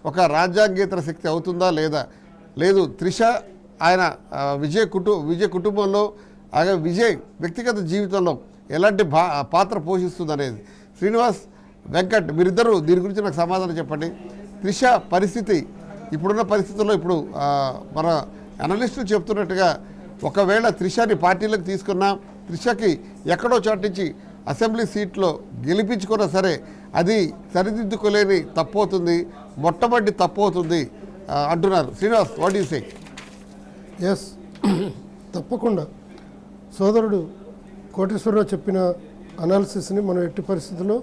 ఒక రాజ్యాంగేతర శక్తి అవుతుందా లేదా, లేదు త్రిష ఆయన విజయ్ కుటుంబంలో అలాగే విజయ్ వ్యక్తిగత జీవితంలో ఎలాంటి పాత్ర పోషిస్తుందనేది. శ్రీనివాస్, వెంకట్, మీరిద్దరూ దీని గురించి నాకు సమాధానం చెప్పండి. త్రిష పరిస్థితి ఇప్పుడున్న పరిస్థితుల్లో ఇప్పుడు మన అనలిస్టులు చెప్తున్నట్టుగా ఒకవేళ త్రిషని పార్టీలకు తీసుకున్నా త్రిషకి ఎక్కడో చాటించి అసెంబ్లీ సీట్లో గెలిపించుకున్నా సరే అది సరిదిద్దుకోలేని తప్పు అవుతుంది, మొట్టమొదటి తప్పు అవుతుంది అంటున్నారు. Srinivas, what you say? Yes, తప్పకుండా సోదరుడు కోటేశ్వరరావు చెప్పిన అనాలిసిస్ని మనం ఎట్టి పరిస్థితుల్లో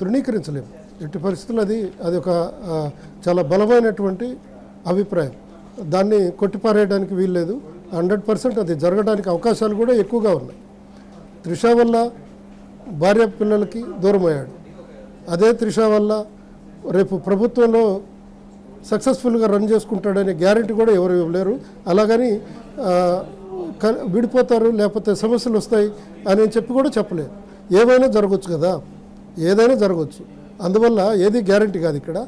తృణీకరించలేము. ఎట్టి పరిస్థితుల్లో అది ఒక చాలా బలమైనటువంటి అభిప్రాయం. దాన్ని కొట్టిపారేయడానికి వీల్లేదు. 100% అది జరగడానికి అవకాశాలు కూడా ఎక్కువగా ఉన్నాయి. త్రిష వల్ల భార్య పిల్లలకి దూరం అయ్యాడు. అదే త్రిష వల్ల రేపు ప్రభుత్వంలో సక్సెస్ఫుల్గా రన్ చేసుకుంటాడనే గ్యారెంటీ కూడా ఎవరు ఇవ్వలేరు. అలాగని విడిపోతారు లేకపోతే సమస్యలు వస్తాయి అని చెప్పి కూడా చెప్పలేరు. ఏమైనా జరగవచ్చు కదా, ఏదైనా జరగవచ్చు. అందువల్ల ఏది గ్యారెంటీ కాదు. ఇక్కడ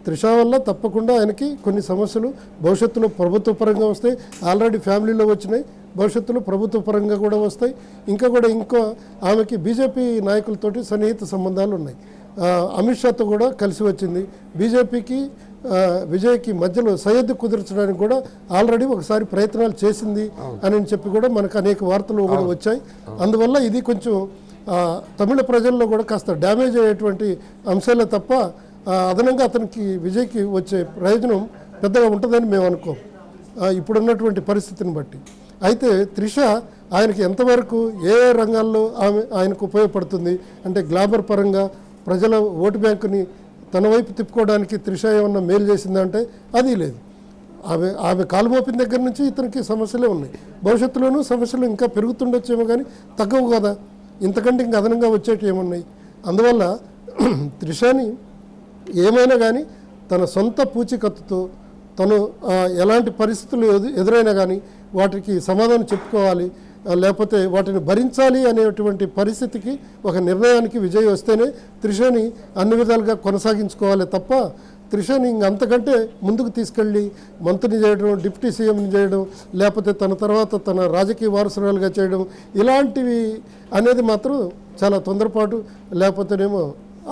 త్రిష వల్ల తప్పకుండా ఆయనకి కొన్ని సమస్యలు భవిష్యత్తులో ప్రభుత్వ పరంగా వస్తాయి. ఆల్రెడీ ఫ్యామిలీలో వచ్చినాయి, భవిష్యత్తులో ప్రభుత్వ పరంగా కూడా వస్తాయి. ఇంకో ఆమెకి బీజేపీ నాయకులతోటి సన్నిహిత సంబంధాలు ఉన్నాయి. అమిత్ షాతో కూడా కలిసి వచ్చింది. బీజేపీకి విజయ్కి మధ్యలో సయ్యద్దు కుదిర్చడానికి కూడా ఆల్రెడీ ఒకసారి ప్రయత్నాలు చేసింది అని చెప్పి కూడా మనకు అనేక వార్తలు కూడా వచ్చాయి. అందువల్ల ఇది కొంచెం తమిళ ప్రజల్లో కూడా కాస్త డ్యామేజ్ అయ్యేటువంటి అంశాలే తప్ప అదనంగా అతనికి విజయ్కి వచ్చే ప్రయోజనం పెద్దగా ఉంటుందని మేము అనుకోం ఇప్పుడున్నటువంటి పరిస్థితిని బట్టి. అయితే త్రిష ఆయనకి ఎంతవరకు ఏ రంగాల్లో ఆయనకు ఉపయోగపడుతుంది అంటే గ్లామర్ పరంగా ప్రజల ఓటు బ్యాంకుని తన వైపు తిప్పుకోవడానికి త్రిష ఏమన్నా మేలు చేసిందంటే అది లేదు. ఆమె కాలు మోపిన దగ్గర నుంచి ఇతనికి సమస్యలే ఉన్నాయి. భవిష్యత్తులోనూ సమస్యలు ఇంకా పెరుగుతుండొచ్చేమో కానీ తగ్గవు కదా, ఇంతకంటే ఇంకా అదనంగా వచ్చేటి ఏమున్నాయి. అందువల్ల త్రిషని ఏమైనా కానీ తన సొంత పూచికత్తుతో తను ఎలాంటి పరిస్థితులు ఎదురైనా కానీ వాటికి సమాధానం చెప్పుకోవాలి, లేకపోతే వాటిని భరించాలి అనేటువంటి పరిస్థితికి ఒక నిర్ణయానికి విజయ్ వస్తేనే త్రిషని అన్ని విధాలుగా కొనసాగించుకోవాలి తప్ప త్రిషని అంతకంటే ముందుకు తీసుకెళ్ళి మంత్రిని చేయడం, డిప్యూటీ సీఎంని చేయడం, లేకపోతే తన తర్వాత తన రాజకీయ వారసురాలుగా చేయడం ఇలాంటివి అనేది మాత్రం చాలా తొందరపాటు, లేకపోతేనేమో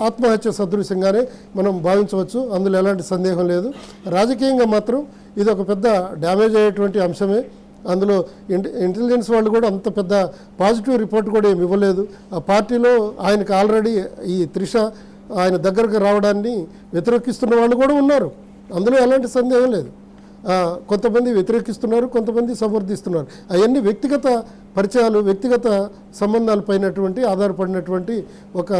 ఆత్మహత్య సదృశ్యంగానే మనం భావించవచ్చు. అందులో ఎలాంటి సందేహం లేదు. రాజకీయంగా మాత్రం ఇది ఒక పెద్ద డ్యామేజ్ అయ్యేటువంటి అంశమే. అందులో ఇంటెలిజెన్స్ వాళ్ళు కూడా అంత పెద్ద పాజిటివ్ రిపోర్ట్ కూడా ఏమి ఇవ్వలేదు. ఆ పార్టీలో ఆయనకు ఆల్రెడీ ఈ త్రిష ఆయన దగ్గరకు రావడాన్ని వ్యతిరేకిస్తున్న వాళ్ళు కూడా ఉన్నారు. అందులో ఎలాంటి సందేహం లేదు. కొంతమంది వ్యతిరేకిస్తున్నారు, కొంతమంది సమర్థిస్తున్నారు. అవన్నీ వ్యక్తిగత పరిచయాలు, వ్యక్తిగత సంబంధాలపైనటువంటి ఆధారపడినటువంటి ఒక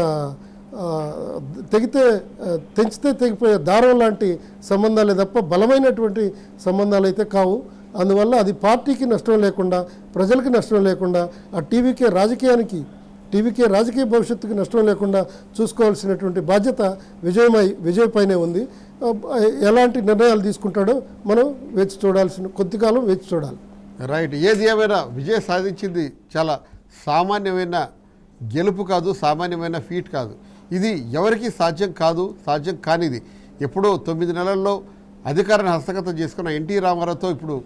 తెంచితే తెగిపోయే దారం లాంటి సంబంధాలే తప్ప బలమైనటువంటి సంబంధాలు అయితే కావు. అందువల్ల అది పార్టీకి నష్టం లేకుండా, ప్రజలకి నష్టం లేకుండా, ఆ టీవీకే రాజకీయ భవిష్యత్తుకి నష్టం లేకుండా చూసుకోవాల్సినటువంటి బాధ్యత విజయ్ పైనే ఉంది. ఎలాంటి నిర్ణయాలు తీసుకుంటాడో మనం కొద్ది కాలం వేచి చూడాలి. రైట్. ఏది ఏమైనా విజయ్ సాధించింది చాలా సామాన్యమైన గెలుపు కాదు, సామాన్యమైన ఫీట్ కాదు. ఇది ఎవరికి సాధ్యం కాదు, సాధ్యం కానిది. ఎప్పుడో 9 నెలల్లో అధికారాన్ని హస్తగతం చేసుకున్న ఎన్టీ రామారావుతో ఇప్పుడు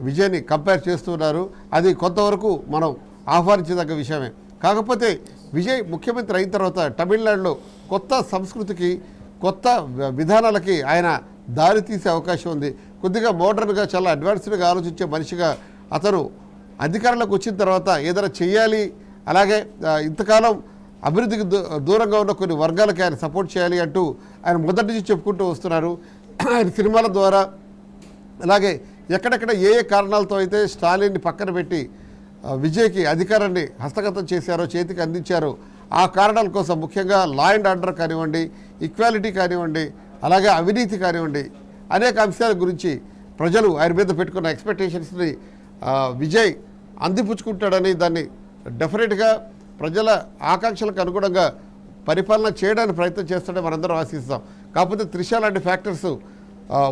విజయ్ని కంపేర్ చేస్తున్నారు. అది కొంతవరకు మనం ఆహ్వానించదగ్గ విషయమే. కాకపోతే విజయ్ ముఖ్యమంత్రి అయిన తర్వాత తమిళనాడులో కొత్త సంస్కృతికి, కొత్త విధానాలకి ఆయన దారి తీసే అవకాశం ఉంది. కొద్దిగా మోడర్న్గా, చాలా అడ్వాన్స్డ్గా ఆలోచించే మనిషిగా అతను అధికారంలోకి వచ్చిన తర్వాత ఏదైనా చేయాలి, అలాగే ఇంతకాలం అభివృద్ధికి దూరంగా ఉన్న కొన్ని వర్గాలకి ఆయన సపోర్ట్ చేయాలి అంటూ ఆయన మొదటి నుంచి చెప్పుకుంటూ వస్తున్నారు. ఆయన సినిమాల ద్వారా, అలాగే ఎక్కడెక్కడ ఏ కారణాలతో అయితే స్టాలిన్ని పక్కన పెట్టి విజయ్కి అధికారాన్ని హస్తగతం చేశారో, చేతికి అందించారో, ఆ కారణాల కోసం ముఖ్యంగా లా అండ్ ఆర్డర్ కానివ్వండి, ఈక్వాలిటీ కానివ్వండి, అలాగే అవినీతి కానివ్వండి, అనేక అంశాల గురించి ప్రజలు ఆయన మీద పెట్టుకున్న ఎక్స్పెక్టేషన్స్ని విజయ్ అందిపుచ్చుకుంటాడని, దాన్ని డెఫినెట్గా ప్రజల ఆకాంక్షలకు అనుగుణంగా పరిపాలన చేయడానికి ప్రయత్నం చేస్తాడని మనందరం ఆశిస్తాం. కాకపోతే త్రిష లాంటి ఫ్యాక్టర్స్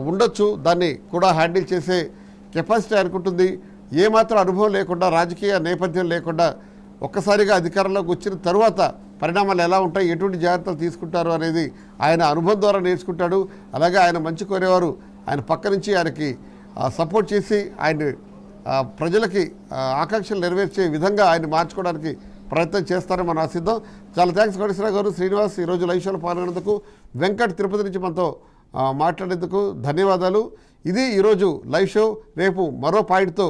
ఉండొచ్చు, దాన్ని కూడా హ్యాండిల్ చేసే కెపాసిటీ అనుకుంటుంది. ఏమాత్రం అనుభవం లేకుండా, రాజకీయ నేపథ్యం లేకుండా ఒక్కసారిగా అధికారంలోకి వచ్చిన తరువాత పరిణామాలు ఎలా ఉంటాయి, ఎటువంటి జాగ్రత్తలు తీసుకుంటారు అనేది ఆయన అనుభవం ద్వారా నేర్చుకుంటాడు. అలాగే ఆయన మంచి కోరేవారు ఆయన పక్క నుంచి ఆయనకి సపోర్ట్ చేసి ఆయన ప్రజలకి ఆకాంక్షలు నెరవేర్చే విధంగా ఆయన మార్చుకోవడానికి ప్రయత్నం చేస్తారని మనం ఆశిద్దాం. చాలా థ్యాంక్స్ కోటేశ్వరరావు గారు. శ్రీనివాస్ ఈరోజు లైవ్ షోలో పాల్గొనేందుకు, వెంకట్ తిరుపతి నుంచి మనతో మాట్లాడేందుకు ధన్యవాదాలు. ఇది ఈరోజు లైవ్ షో. రేపు మరో పాయింట్తో